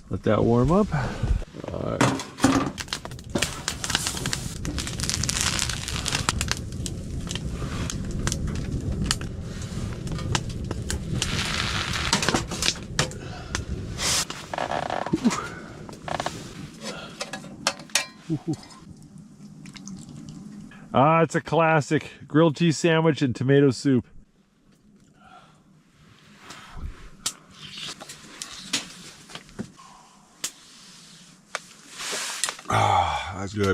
Let that warm up. All right. It's a classic grilled cheese sandwich and tomato soup. That's good.